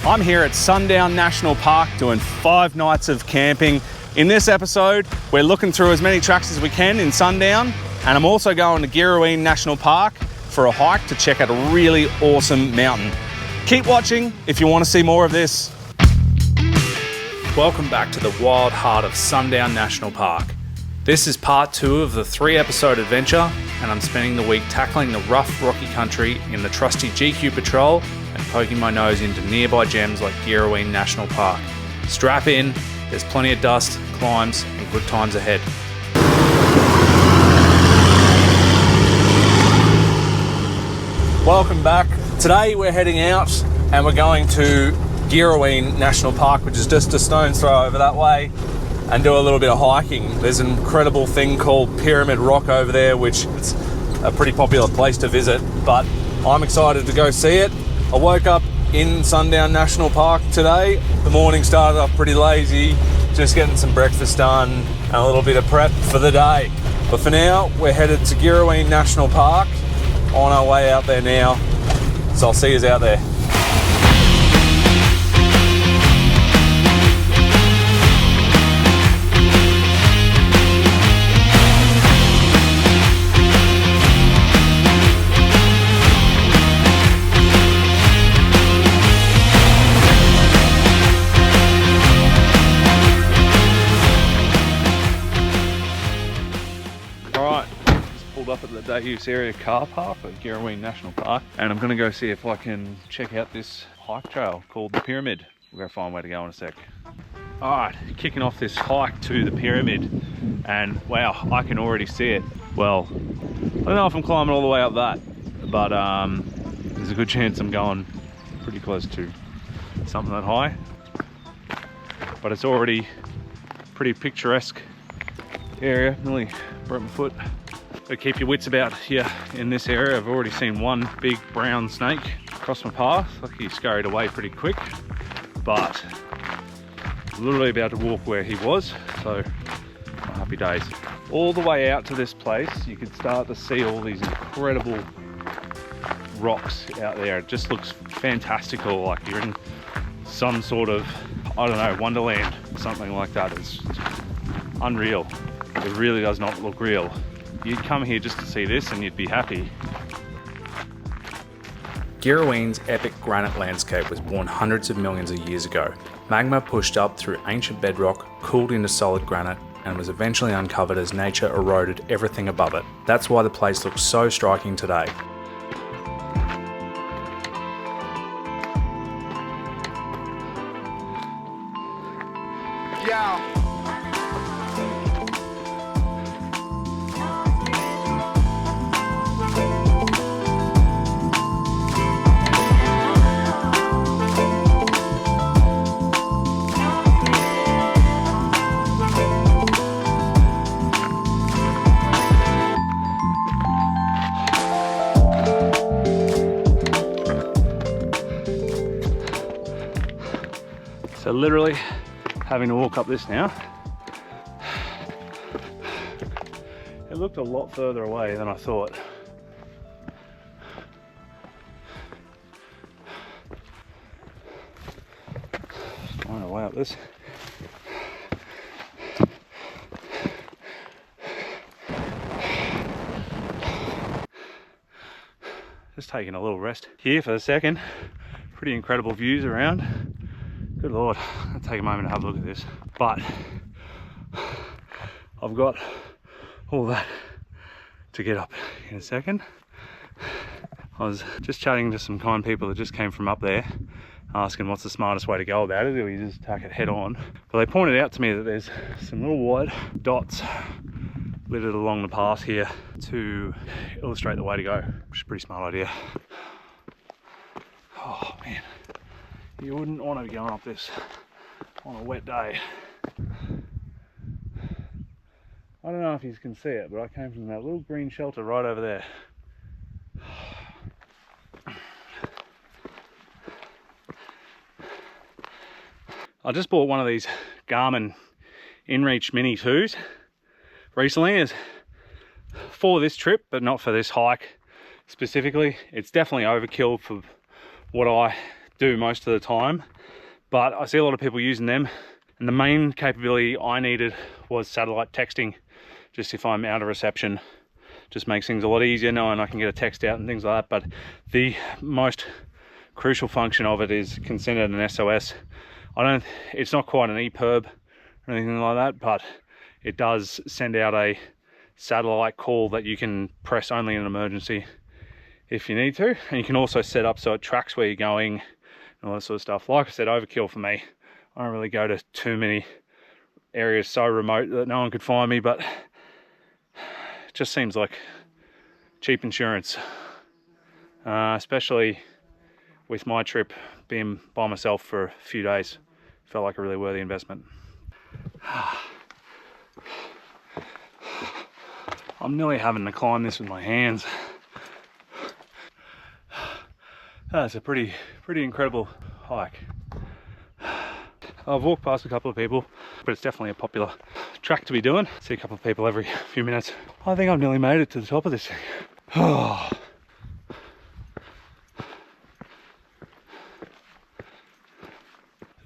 I'm here at Sundown National Park doing 5 nights of camping. In this episode, we're looking through as many tracks as we can in Sundown, and I'm also going to Girraween National Park for a hike to check out a really awesome mountain. Keep watching if you want to see more of this. Welcome back to the wild heart of Sundown National Park. This is part 2 of the 3-episode adventure, and I'm spending the week tackling the rough, rocky country in the trusty gqpatrol and poking my nose into nearby gems like Girraween National Park. Strap in, there's plenty of dust, climbs, and good times ahead. Welcome back. Today we're heading out and we're going to Girraween National Park, which is just a stone's throw over that way, and do a little bit of hiking. There's an incredible thing called Pyramid Rock over there, which is a pretty popular place to visit, but I'm excited to go see it. I woke up in Sundown National Park today. The morning started off pretty lazy, just getting some breakfast done and a little bit of prep for the day. But for now, we're headed to Girraween National Park, on our way out there now, so I'll see you out there. Up at the day use area car park at Girraween National Park, and I'm going to go see if I can check out this hike trail called the Pyramid. We'll go find where to go in a sec. Alright, kicking off this hike to the Pyramid, and wow, I can already see it. Well, I don't know if I'm climbing all the way up that, but there's a good chance I'm going pretty close to something that high. But it's already pretty picturesque area. Nearly broke my foot. So keep your wits about here in this area. I've already seen one big brown snake cross my path. Lucky he scurried away pretty quick, but literally about to walk where he was, so happy days. All the way out to this place, you can start to see all these incredible rocks out there. It just looks fantastical, like you're in some sort of, I don't know, Wonderland or something like that. It's unreal. It really does not look real. You'd come here just to see this and you'd be happy. Girraween's epic granite landscape was born hundreds of millions of years ago. Magma pushed up through ancient bedrock, cooled into solid granite, and was eventually uncovered as nature eroded everything above it. That's why the place looks so striking today. Yeah. So literally having to walk up this now. It looked a lot further away than I thought. Find a way up this. Just taking a little rest here for a second. Pretty incredible views around. Good Lord, I'll take a moment to have a look at this. But I've got all that to get up in a second. I was just chatting to some kind people that just came from up there, asking what's the smartest way to go about it. Do we just tack it head on? But they pointed out to me that there's some little white dots littered along the path here to illustrate the way to go, which is a pretty smart idea. Oh man. You wouldn't want to be going up this on a wet day. I don't know if you can see it, but I came from that little green shelter right over there. I just bought one of these Garmin InReach Mini 2s recently is for this trip, but not for this hike specifically. It's definitely overkill for what I do most of the time, but I see a lot of people using them. And the main capability I needed was satellite texting. Just if I'm out of reception, just makes things a lot easier knowing I can get a text out and things like that. But the most crucial function of it is considered an SOS. It's not quite an EPIRB or anything like that, but it does send out a satellite call that you can press only in an emergency if you need to. And you can also set up so it tracks where you're going and all that sort of stuff. Like I said, overkill for me. I don't really go to too many areas so remote that no one could find me, but it just seems like cheap insurance, especially with my trip being by myself for a few days. Felt like a really worthy investment. I'm nearly having to climb this with my hands. That's a pretty incredible hike. I've walked past a couple of people, but it's definitely a popular track to be doing. See a couple of people every few minutes. I think I've nearly made it to the top of this thing. Oh.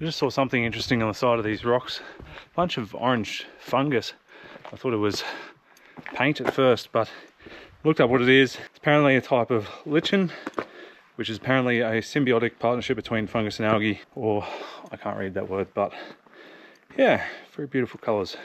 I just saw something interesting on the side of these rocks. A bunch of orange fungus. I thought it was paint at first, but looked up what it is. It's apparently a type of lichen, which is apparently a symbiotic partnership between fungus and algae, or I can't read that word, but yeah, very beautiful colours.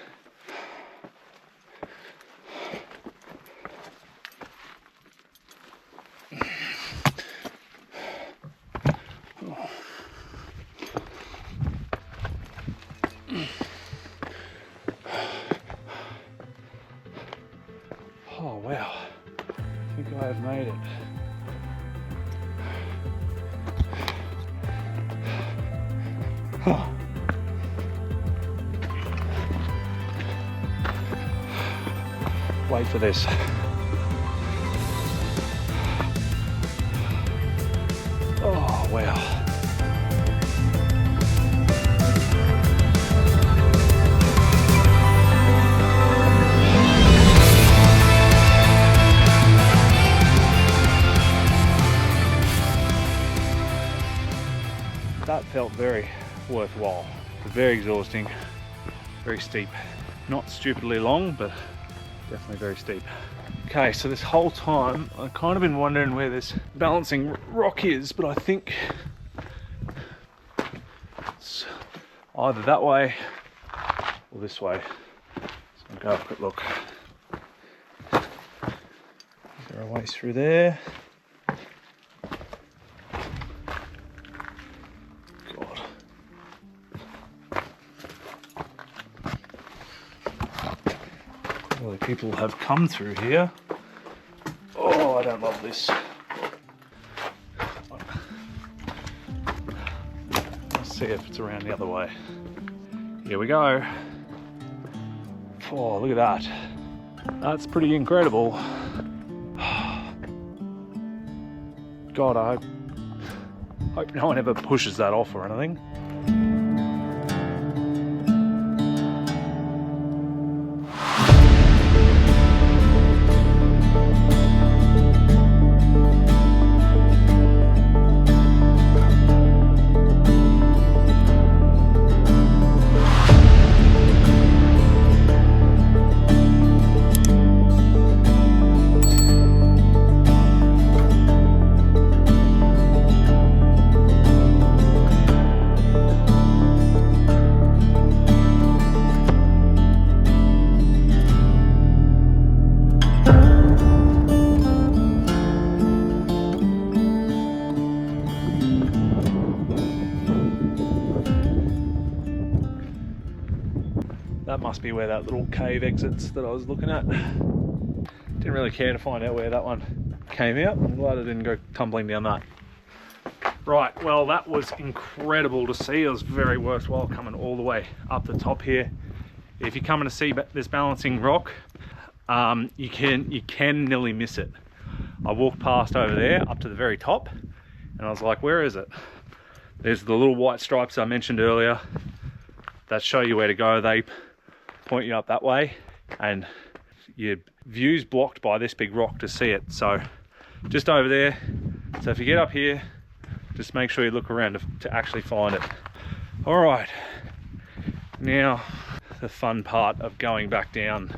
Oh wow, I think I have made it. Huh. Wait for this. Oh wow. That felt very worthwhile. Very exhausting, very steep. Not stupidly long, but definitely very steep. Okay, so this whole time I've kind of been wondering where this balancing rock is, but I think it's either that way or this way. So I'll go have a quick look. Is there a way through there? Well, people have come through here. Oh, I don't love this. Let's see if it's around the other way. Here we go. Oh, look at that. That's pretty incredible. God, I hope no one ever pushes that off or anything. That must be where that little cave exits that I was looking at. Didn't really care to find out where that one came out. I'm glad I didn't go tumbling down that. Right, well that was incredible to see. It was very worthwhile coming all the way up the top here. If you're coming to see this balancing rock, you can nearly miss it. I walked past over there up to the very top and I was like, where is it? There's the little white stripes I mentioned earlier that show you where to go. They point you up that way and your view's blocked by this big rock to see it. So just over there. So if you get up here, Just make sure you look around to actually find it. All right, now the fun part of going back down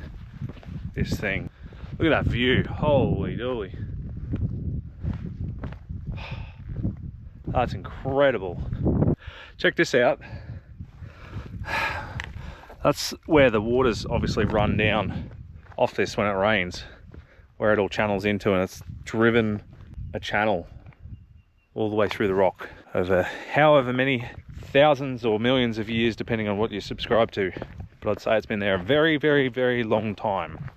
this thing. Look at that view, holy dooly. That's incredible. Check this out. That's where the waters obviously run down off this when it rains, where it all channels into, and it's driven a channel all the way through the rock over however many thousands or millions of years, depending on what you subscribe to. But I'd say it's been there a very, very, very long time.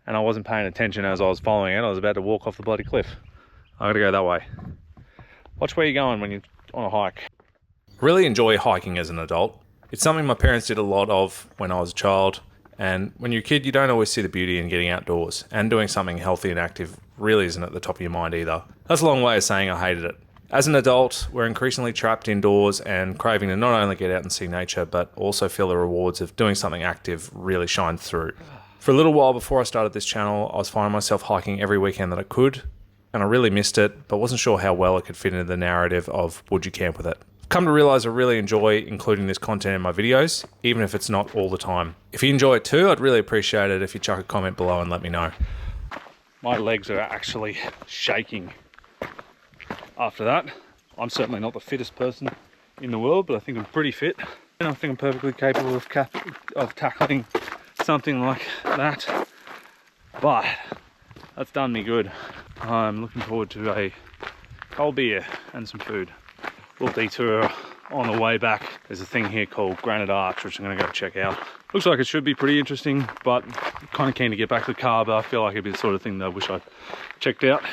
And I wasn't paying attention as I was following it. I was about to walk off the bloody cliff. I gotta go that way. Watch where you're going when you're on a hike. Really enjoy hiking as an adult. It's something my parents did a lot of when I was a child, and when you're a kid you don't always see the beauty in getting outdoors, and doing something healthy and active really isn't at the top of your mind either. That's a long way of saying I hated it. As an adult, we're increasingly trapped indoors and craving to not only get out and see nature, but also feel the rewards of doing something active really shine through. For a little while before I started this channel, I was finding myself hiking every weekend that I could, and I really missed it, but wasn't sure how well it could fit into the narrative of would you camp with it. Come to realise I really enjoy including this content in my videos, even if it's not all the time. If you enjoy it too, I'd really appreciate it if you chuck a comment below and let me know. My legs are actually shaking after that. I'm certainly not the fittest person in the world, but I think I'm pretty fit. And I think I'm perfectly capable of tackling something like that. But that's done me good. I'm looking forward to a cold beer and some food. Little detour on the way back. There's a thing here called Granite, which I'm gonna go check out. Looks like it should be pretty interesting, but I'm kind of keen to get back to the car, but I feel like it'd be the sort of thing that I wish I'd checked out.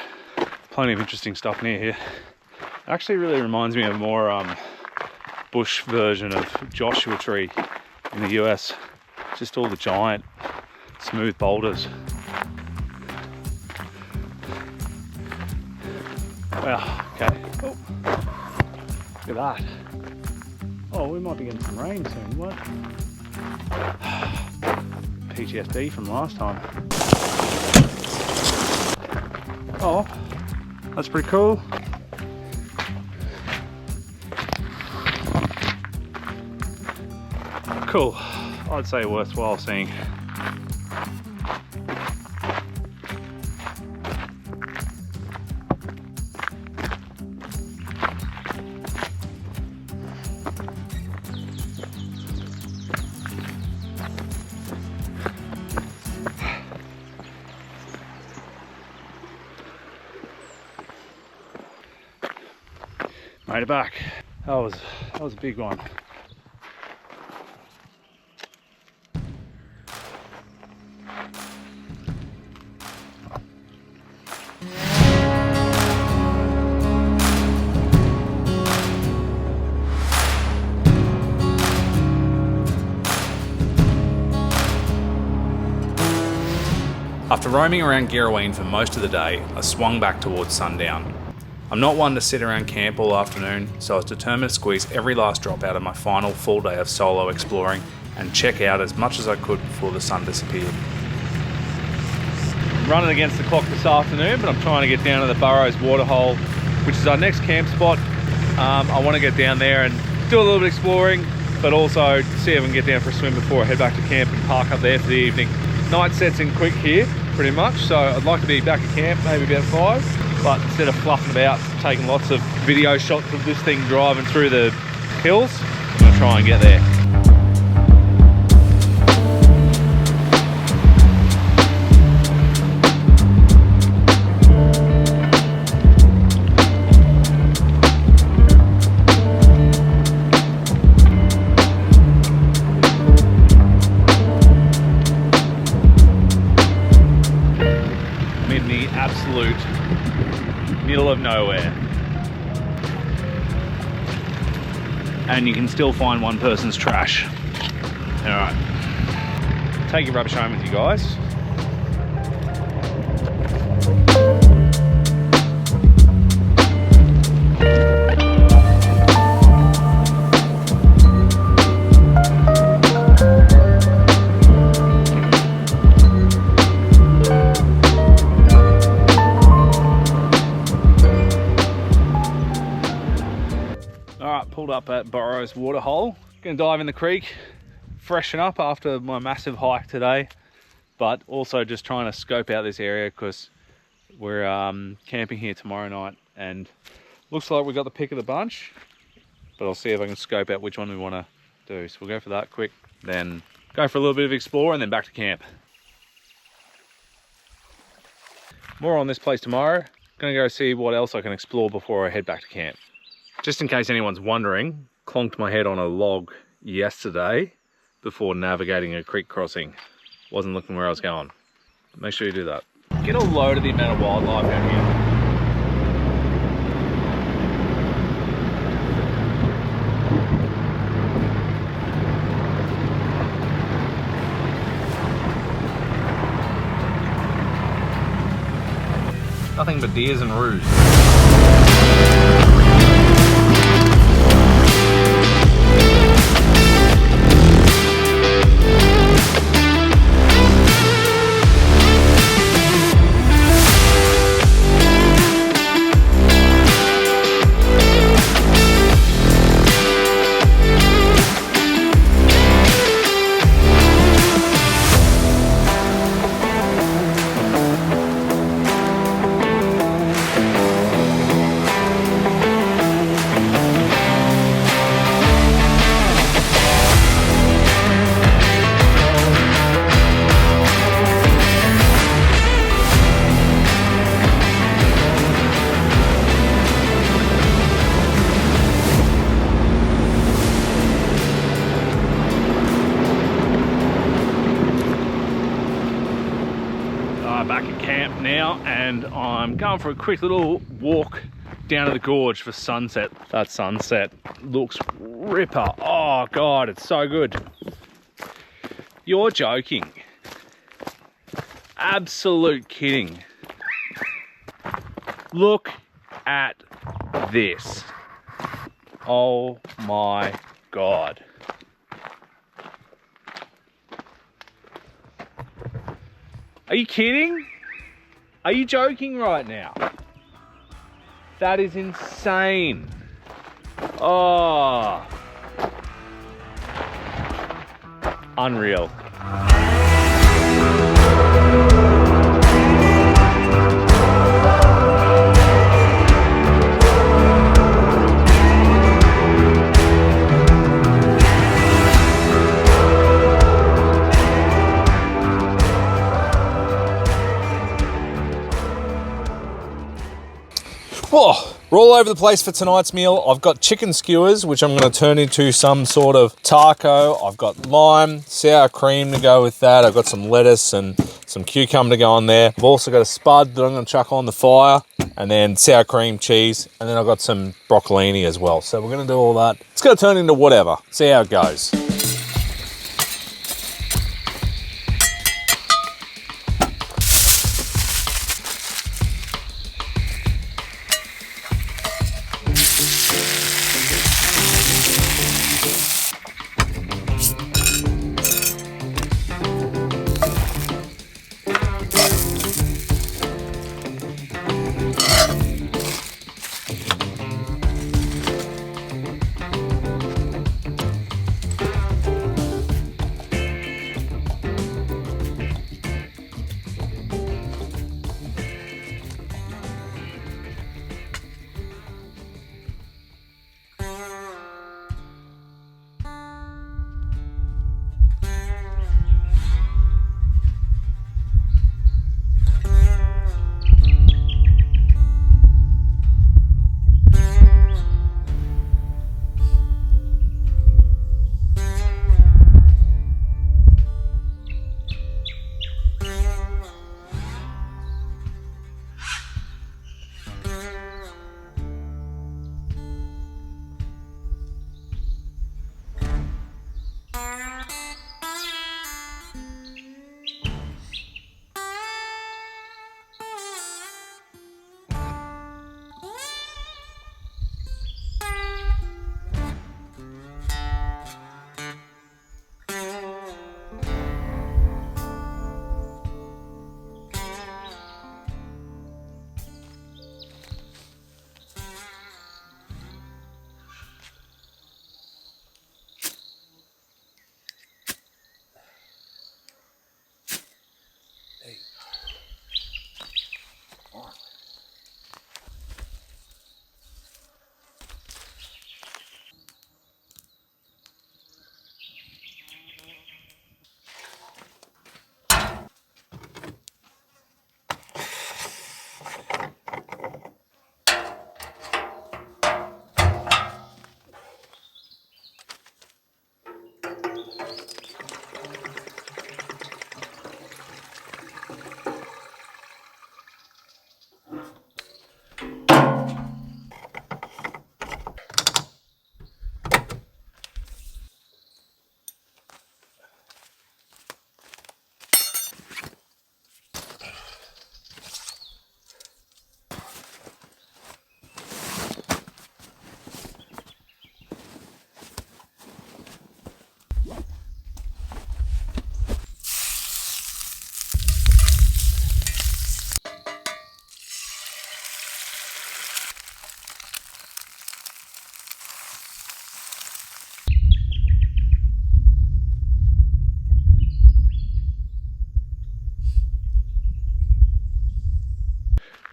Plenty of interesting stuff near here. It actually really reminds me of more bush version of Joshua Tree in the US. Just all the giant smooth boulders. Wow, okay. Oh. Look at that. Oh, we might be getting some rain soon. What? PTSD from last time. Oh, that's pretty cool. Cool. I'd say worthwhile seeing. Made it back. That was a big one. After roaming around Girraween for most of the day, I swung back towards sundown. I'm not one to sit around camp all afternoon, so I was determined to squeeze every last drop out of my final full day of solo exploring and check out as much as I could before the sun disappeared. I'm running against the clock this afternoon, but I'm trying to get down to the Burrows Waterhole, which is our next camp spot. I want to get down there and do a little bit of exploring, but also see if I can get down for a swim before I head back to camp and park up there for the evening. Night sets in quick here, pretty much, so I'd like to be back at camp maybe about 5. But instead of fluffing about, taking lots of video shots of this thing driving through the hills, I'm gonna try and get there. I'm in the absolute middle of nowhere, and you can still find one person's trash. All right, take your rubbish home with you guys. Alright, pulled up at Burrows Waterhole. Gonna dive in the creek, freshen up after my massive hike today, but also just trying to scope out this area because we're camping here tomorrow night and looks like we got the pick of the bunch, but I'll see if I can scope out which one we want to do. So we'll go for that quick, then go for a little bit of explore and then back to camp. More on this place tomorrow. Gonna go see what else I can explore before I head back to camp. Just in case anyone's wondering, clonked my head on a log yesterday before navigating a creek crossing. Wasn't looking where I was going. Make sure you do that. Get a load of the amount of wildlife out here. Nothing but deers and roos. Back at camp now, and I'm going for a quick little walk down to the gorge for sunset. That sunset looks ripper. Oh God, it's so good. You're joking. Absolute kidding. Look at this. Oh my God. Are you kidding? Are you joking right now? That is insane. Oh. Unreal. Whoa, we're all over the place for tonight's meal. I've got chicken skewers, which I'm going to turn into some sort of taco. I've got lime, sour cream to go with that. I've got some lettuce and some cucumber to go on there. I've also got a spud that I'm going to chuck on the fire, and then sour cream, cheese, and then I've got some broccolini as well. So we're going to do all that. It's going to turn into whatever. See how it goes.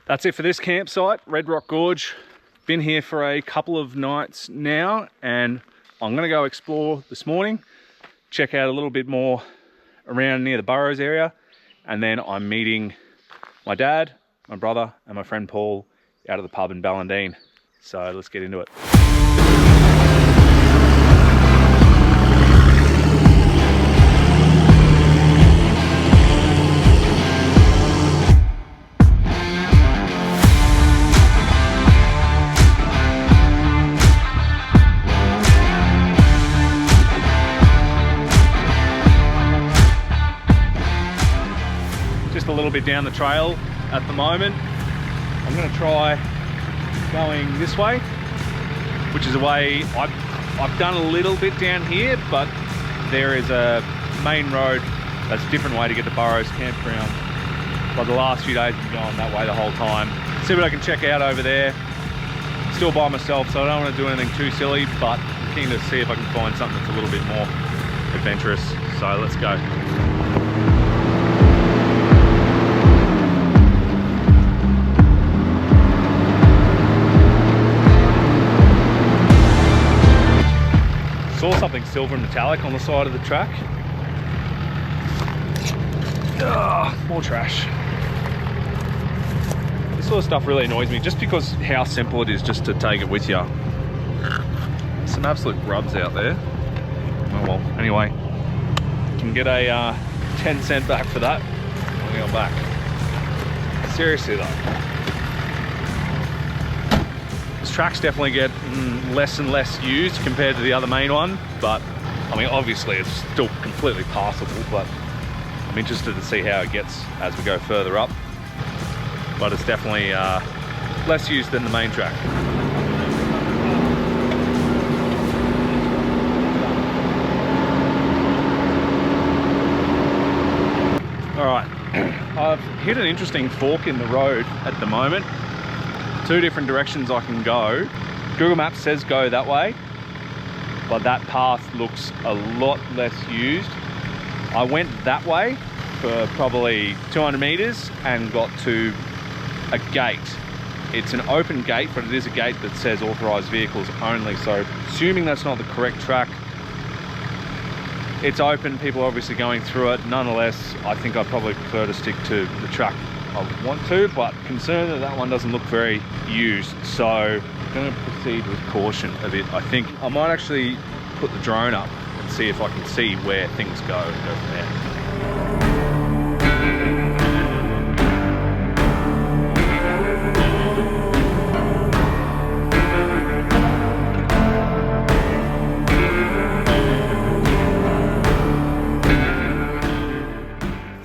That's it for this campsite, Red Rock Gorge. Been here for a couple of nights now, and I'm gonna go explore this morning, check out a little bit more around near the Burrows area, and then I'm meeting my dad, my brother, and my friend Paul out of the pub in Ballandean. So let's get into it. Just a little bit down the trail at the moment. I'm going to try going this way, which is a way I've done a little bit down here, but there is a main road that's a different way to get to Burrows campground. But the last few days I've been going that way the whole time. See what I can check out over there. Still by myself, so I don't want to do anything too silly, but I'm keen to see if I can find something that's a little bit more adventurous. So let's go. Saw something silver and metallic on the side of the track. More trash. This sort of stuff really annoys me just because how simple it is just to take it with you. Some absolute grubs out there. Oh well, anyway. You can get a 10 cent back for that. I'll go back. Seriously though. Tracks definitely get less and less used compared to the other main one, but I mean obviously it's still completely passable, but I'm interested to see how it gets as we go further up. But it's definitely less used than the main track. Alright, I've hit an interesting fork in the road at the moment. Two different directions I can go. Google Maps says go that way, but that path looks a lot less used. I went that way for probably 200 meters and got to a gate. It's an open gate, but it is a gate that says authorized vehicles only. So assuming that's not the correct track, it's open, people are obviously going through it. Nonetheless, I think I'd probably prefer to stick to the track I want to, but concerned that that one doesn't look very used, so I'm going to proceed with caution a bit. I think I might actually put the drone up and see if I can see where things go and go from there.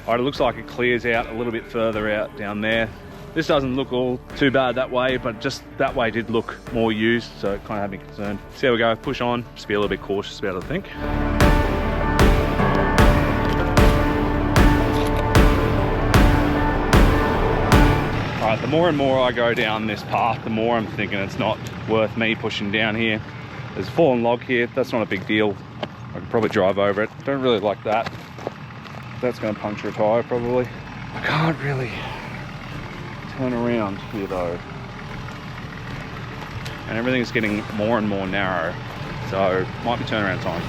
Alright, it looks like it clears out a little bit further out down there. This doesn't look all too bad that way, but just that way did look more used, so it kind of had me concerned. See how we go, push on, just be a little bit cautious about it, I think. Alright, the more and more I go down this path, the more I'm thinking it's not worth me pushing down here. There's a fallen log here, that's not a big deal. I could probably drive over it. Don't really like that. That's going to puncture a tyre probably. I can't really turn around here though. And everything's getting more and more narrow. So might be turnaround time.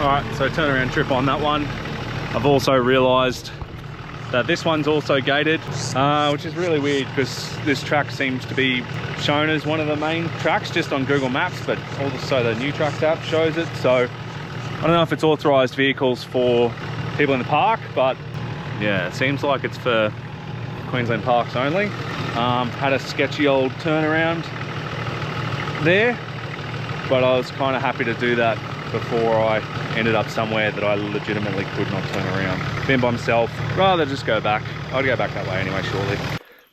Alright, so turnaround trip on that one. I've also realised that this one's also gated, which is really weird because this track seems to be shown as one of the main tracks just on Google Maps, but also the New Tracks app shows it. So I don't know if it's authorised vehicles for people in the park, but yeah, it seems like it's for Queensland parks only. Had a sketchy old turnaround there, but I was kind of happy to do that before I ended up somewhere that I legitimately could not turn around. Been by myself, rather just go back. I'd go back that way anyway, shortly.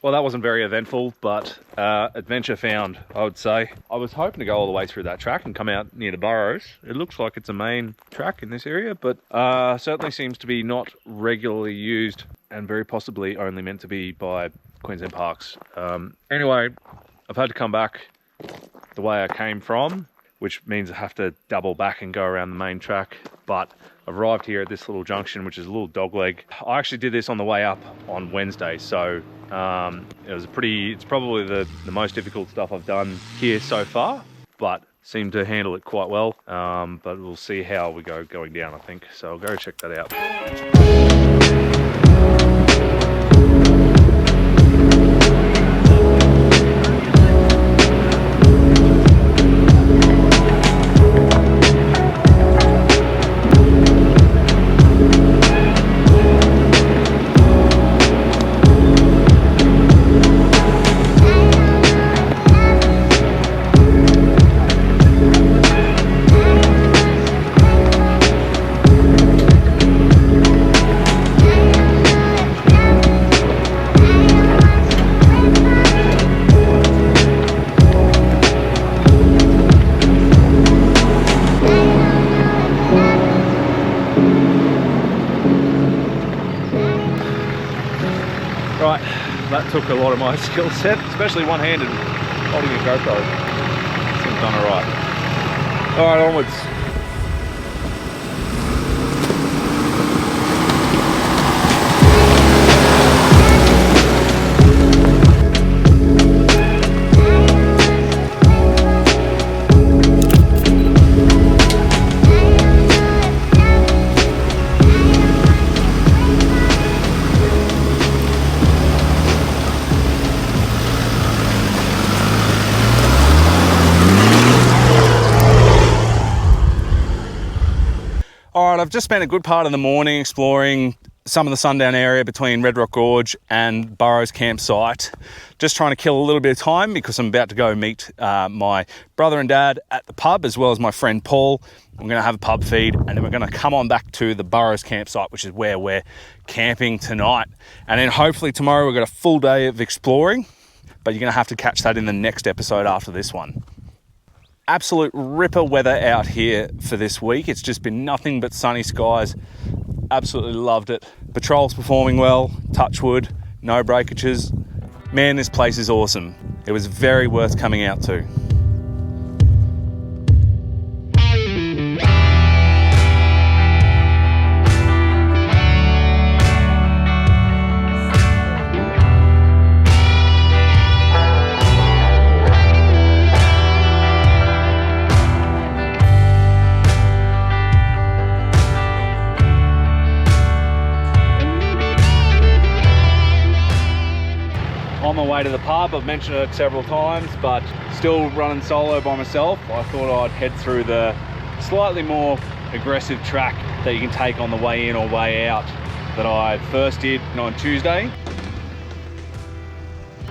Well, that wasn't very eventful, but adventure found, I would say. I was hoping to go all the way through that track and come out near the Burrows. It looks like it's a main track in this area, but certainly seems to be not regularly used and very possibly only meant to be by Queensland parks. Anyway, I've had to come back the way I came from, which means I have to double back and go around the main track, but I've arrived here at this little junction, which is a little dogleg. I actually did this on the way up on Wednesday, so it's probably the most difficult stuff I've done here so far, but seemed to handle it quite well. But we'll see how we go going down, I think. So I'll go check that out. Right, that took a lot of my skill set, especially one-handed holding a GoPro. Seems done alright. Alright, onwards. Alright, I've just spent a good part of the morning exploring some of the Sundown area between Red Rock Gorge and Burrows campsite. Just trying to kill a little bit of time because I'm about to go meet my brother and dad at the pub, as well as my friend Paul. I'm going to have a pub feed and then we're going to come on back to the Burrows campsite, which is where we're camping tonight. And then hopefully tomorrow we've got a full day of exploring, but you're going to have to catch that in the next episode after this one. Absolute ripper weather out here for this week. It's just been nothing but sunny skies. Absolutely loved it. Patrol's performing well, touch wood, no breakages. Man, this place is awesome. It was very worth coming out to. On my way to the pub, I've mentioned it several times, but still running solo by myself. I thought I'd head through the slightly more aggressive track that you can take on the way in or way out that I first did on Tuesday.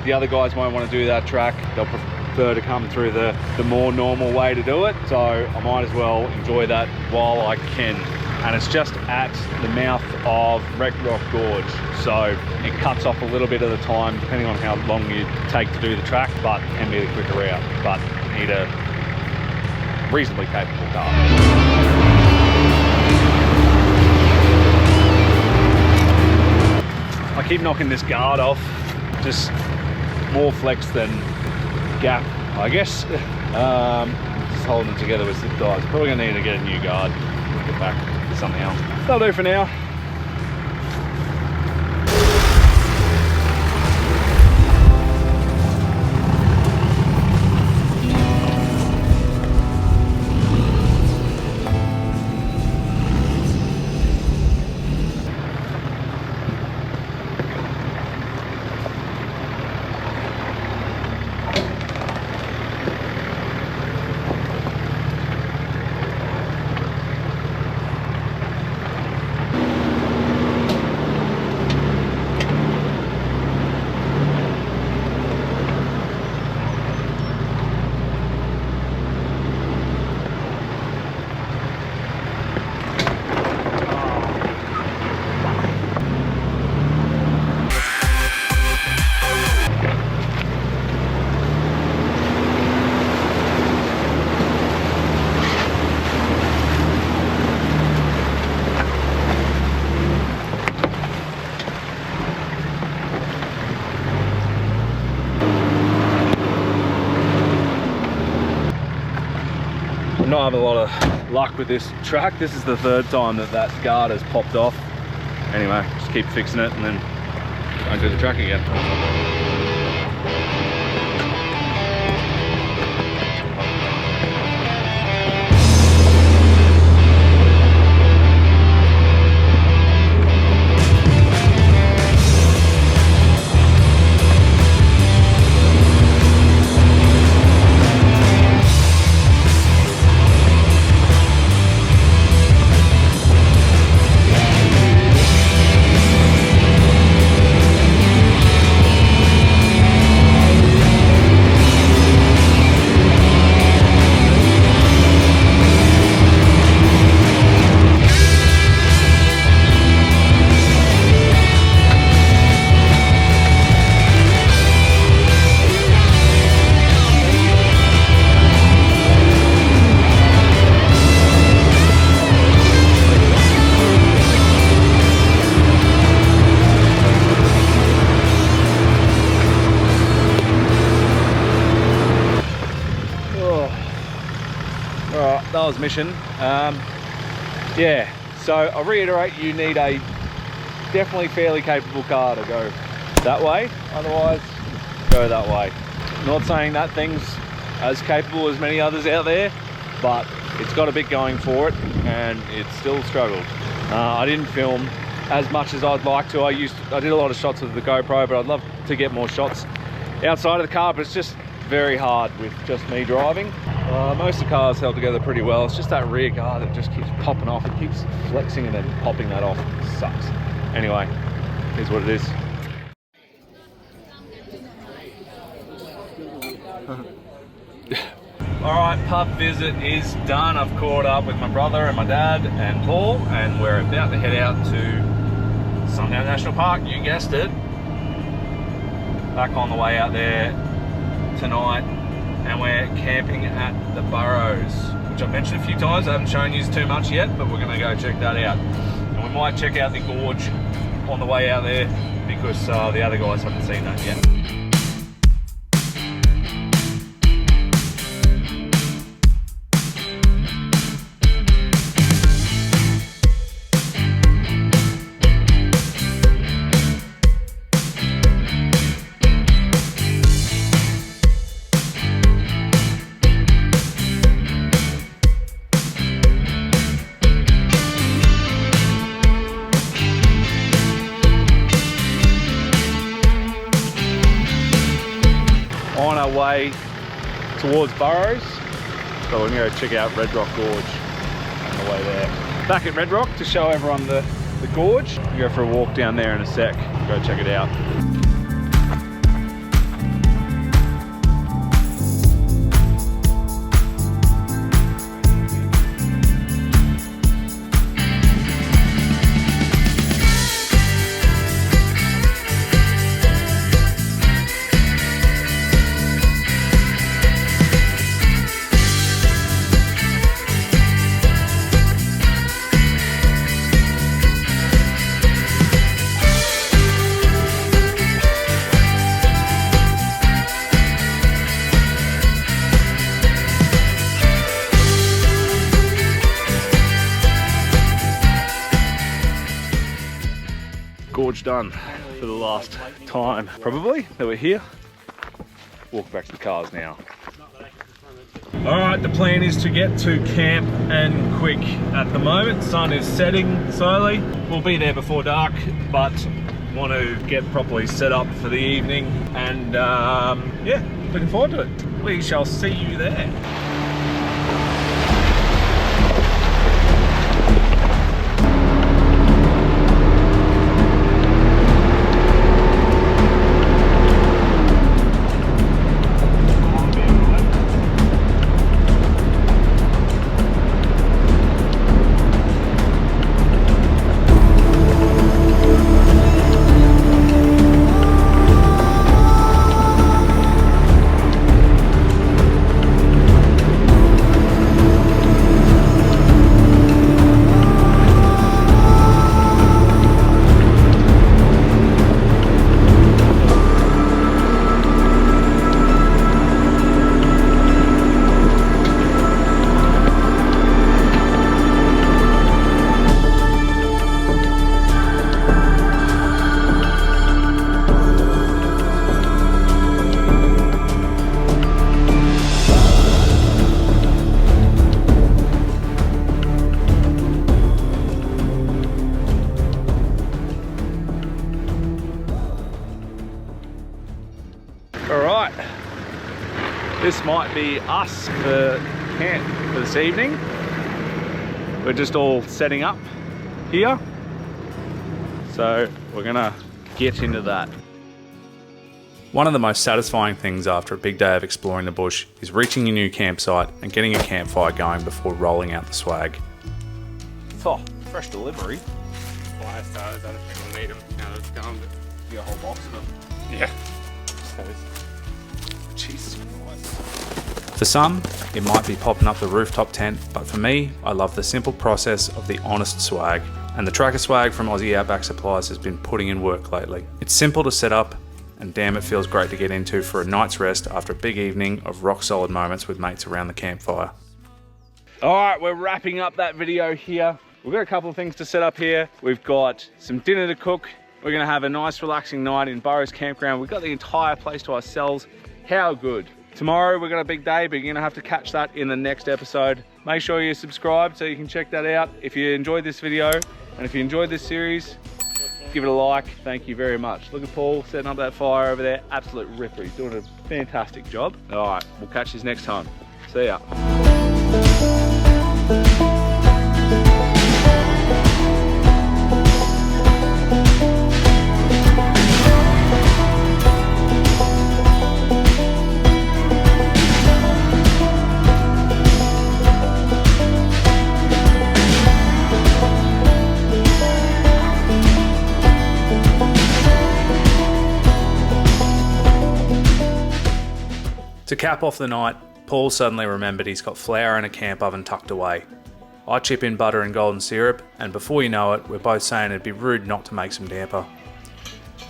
The other guys won't want to do that track. They'll prefer to come through the more normal way to do it. So I might as well enjoy that while I can. And it's just at the mouth of Red Rock Gorge. So it cuts off a little bit of the time depending on how long you take to do the track, but it can be the quicker route. But you need a reasonably capable car. I keep knocking this guard off, just more flex than gap, I guess. Just holding it together with zip ties. Probably gonna need to get a new guard. Get back to something else. That'll do for now. not having a lot of luck with this track. This is the third time that that guard has popped off. Anyway, just keep fixing it and then go do the track again. That was mission. Yeah, so I'll reiterate, you need a definitely fairly capable car to go that way, otherwise go that way. Not saying that thing's as capable as many others out there, but it's got a bit going for it and it still struggled. I didn't film as much as I'd like to. I did a lot of shots with the GoPro, but I'd love to get more shots outside of the car, but it's just very hard with just me driving. Most of the cars held together pretty well. It's just that rear guard that just keeps popping off. It keeps flexing and then popping that off. It sucks. Anyway, here's what it is. Alright, pub visit is done. I've caught up with my brother and my dad and Paul, and we're about to head out to Sundown National Park. You guessed it. Back on the way out there tonight, and we're camping at the Burrows, which I've mentioned a few times. I haven't shown you too much yet, but we're going to go check that out. And we might check out the Gorge on the way out there, because the other guys haven't seen that yet. On our way towards Burrows, so we're going to go check out Red Rock Gorge on the way there. Back at Red Rock to show everyone the gorge. We'll go for a walk down there in a sec, go check it out. Gorge done for the last time, probably, that we're here. Walk back to the cars now. Alright, the plan is to get to camp and quick at the moment. Sun is setting slowly. We'll be there before dark, but want to get properly set up for the evening. And yeah, looking forward to it. We shall see you there. This might be us for camp for this evening. We're just all setting up here. So we're gonna get into that. One of the most satisfying things after a big day of exploring the bush is reaching your new campsite and getting a campfire going before rolling out the swag. Oh, fresh delivery. Fire starters, I don't think we'll need them now that it's gone, but You got a whole box of them. yeah. Jesus Christ. For some, it might be popping up the rooftop tent, but for me, I love the simple process of the honest swag. And the tracker swag from Aussie Outback Supplies has been putting in work lately. It's simple to set up, and damn, it feels great to get into for a night's rest after a big evening of rock solid moments with mates around the campfire. All right, we're wrapping up that video here. We've got a couple of things to set up here. We've got some dinner to cook. We're gonna have a nice relaxing night in Burrows campground. We've got the entire place to ourselves. How good. Tomorrow we've got a big day, but you're gonna have to catch that in the next episode. Make sure you're subscribed so you can check that out. If you enjoyed this video, and if you enjoyed this series, give it a like. Thank you very much. Look at Paul setting up that fire over there. Absolute ripper. He's doing a fantastic job. All right, we'll catch you next time. See ya. To cap off the night, Paul suddenly remembered he's got flour and a camp oven tucked away. I chip in butter and golden syrup, and before you know it, we're both saying it'd be rude not to make some damper.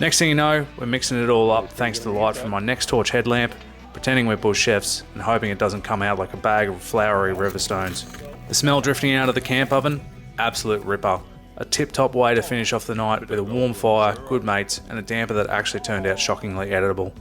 Next thing you know, we're mixing it all up thanks to the light from my next torch headlamp, pretending we're bush chefs and hoping it doesn't come out like a bag of floury river stones. The smell drifting out of the camp oven? Absolute ripper. A tip-top way to finish off the night with a warm fire, good mates, and a damper that actually turned out shockingly editable.